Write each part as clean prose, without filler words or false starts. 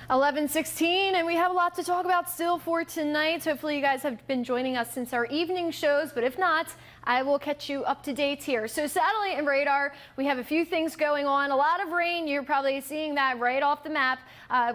11:16, and we have a lot to talk about still for tonight. Hopefully you guys have been joining us since our evening shows, but if not, I will catch you up to date here. So satellite and radar, we have a few things going on. A lot of rain. You're probably seeing that right off the map.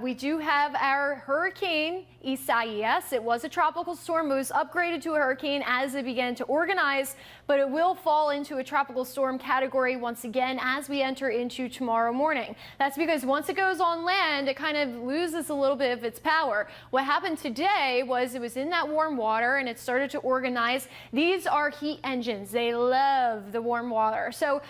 We do have our hurricane, Isaias. It was a tropical storm. It was upgraded to a hurricane as it began to organize, but it will fall into a tropical storm category once again as we enter into tomorrow morning. That's because once it goes on land, it kind of loses a little bit of its power. What happened today was it was in that warm water and it started to organize. These are heat engines. They love the warm water. So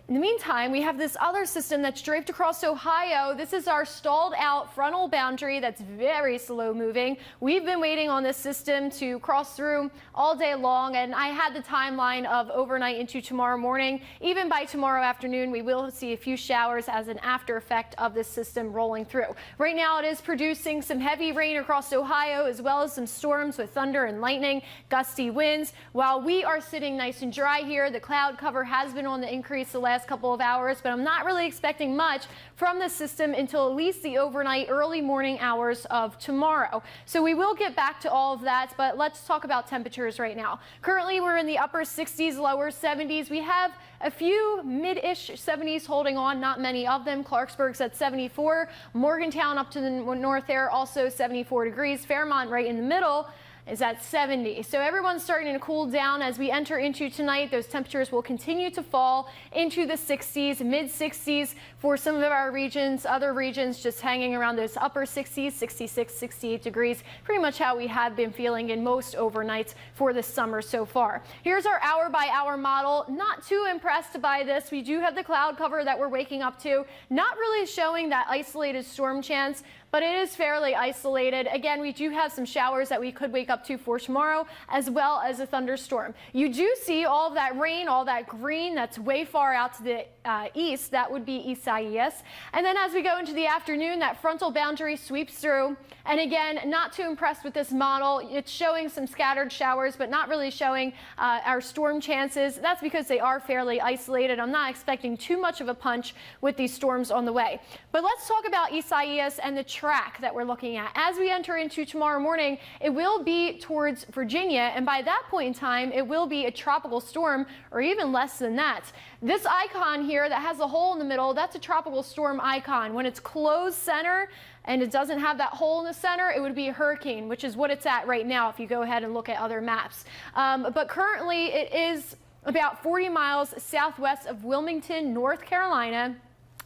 in the meantime, we have this other system that's draped across Ohio. This is our stalled out frontal boundary that's very slow moving. We've been waiting on this system to cross through all day long, and I had the timeline of overnight into tomorrow morning. Even by tomorrow afternoon, we will see a few showers as an after effect of this system rolling through. Right now, it is producing some heavy rain across Ohio, as well as some storms with thunder and lightning, gusty winds. While we are sitting nice and dry here, the cloud cover has been on the increase the last couple of hours, but I'm not really expecting much from this system until at least the overnight early morning hours of tomorrow. So we will get back to all of that, but let's talk about temperatures right now. Currently we're in the upper 60s, lower 70s. We have a few mid-ish 70s holding on, not many of them. Clarksburg's at 74, Morgantown up to the north there also 74 degrees, Fairmont right in the middle is at 70. So everyone's starting to cool down as we enter into tonight. Those temperatures will continue to fall into the 60s, mid 60s for some of our regions. Other regions just hanging around those upper 60s, 66, 68 degrees, pretty much how we have been feeling in most overnights for the summer so far. Here's our hour by hour model. Not too impressed by this. We do have the cloud cover that we're waking up to, not really showing that isolated storm chance, but it is fairly isolated. Again, we do have some showers that we could wake up to for tomorrow, as well as a thunderstorm. You do see all of that rain, all that green that's way far out to the east. That would be Isaias. And then as we go into the afternoon, that frontal boundary sweeps through. And again, not too impressed with this model. It's showing some scattered showers, but not really showing our storm chances. That's because they are fairly isolated. I'm not expecting too much of a punch with these storms on the way. But let's talk about Isaias and the track that we're looking at. As we enter into tomorrow morning, it will be towards Virginia, and by that point in time, it will be a tropical storm, or even less than that. This icon here that has a hole in the middle, that's a tropical storm icon. When it's closed center and it doesn't have that hole in the center, it would be a hurricane, which is what it's at right now if you go ahead and look at other maps. But currently it is about 40 miles southwest of Wilmington, North Carolina.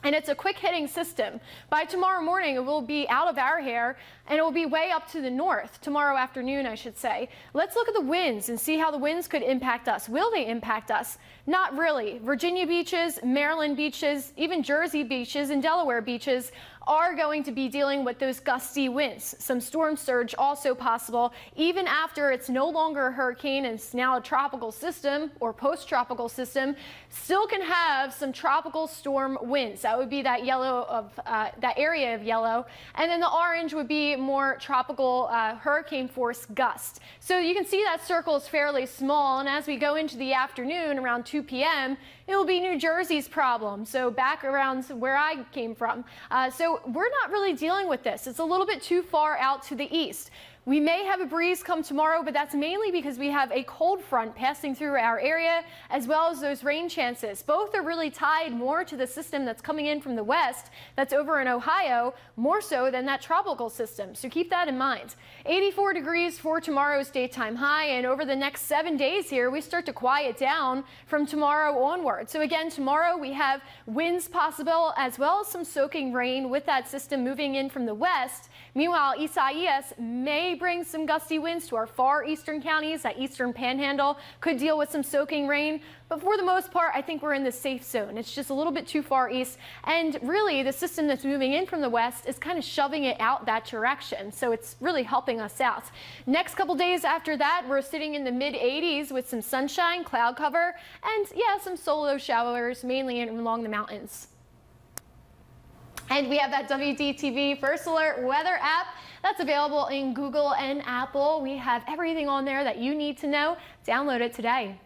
And it's a quick hitting system. By tomorrow morning, it will be out of our hair and it will be way up to the north tomorrow afternoon, I should say. Let's look at the winds and see how the winds could impact us. Will they impact us? Not really. Virginia beaches, Maryland beaches, even Jersey beaches and Delaware beaches are going to be dealing with those gusty winds. Some storm surge also possible, even after it's no longer a hurricane and it's now a tropical system or post-tropical system, still can have some tropical storm winds. That would be that yellow of that area of yellow. And then the orange would be more tropical hurricane force gust. So you can see that circle is fairly small. And as we go into the afternoon around 2 p.m., it will be New Jersey's problem. So back around where I came from. So we're not really dealing with this. It's a little bit too far out to the east. We may have a breeze come tomorrow, but that's mainly because we have a cold front passing through our area, as well as those rain chances. Both are really tied more to the system that's coming in from the west, that's over in Ohio, more so than that tropical system. So keep that in mind. 84 degrees for tomorrow's daytime high, and over the next 7 days here, we start to quiet down from tomorrow onward. So again, tomorrow we have winds possible, as well as some soaking rain with that system moving in from the west. Meanwhile, Isaias may bring some gusty winds to our far eastern counties. That eastern panhandle could deal with some soaking rain, but for the most part, I think we're in the safe zone. It's just a little bit too far east, and really the system that's moving in from the west is kind of shoving it out that direction, so it's really helping us out. Next couple days after that, we're sitting in the mid 80s with some sunshine, cloud cover, and yeah, some solo showers, mainly along the mountains. And we have that WDTV First Alert weather app that's available in Google and Apple. We have everything on there that you need to know. Download it today.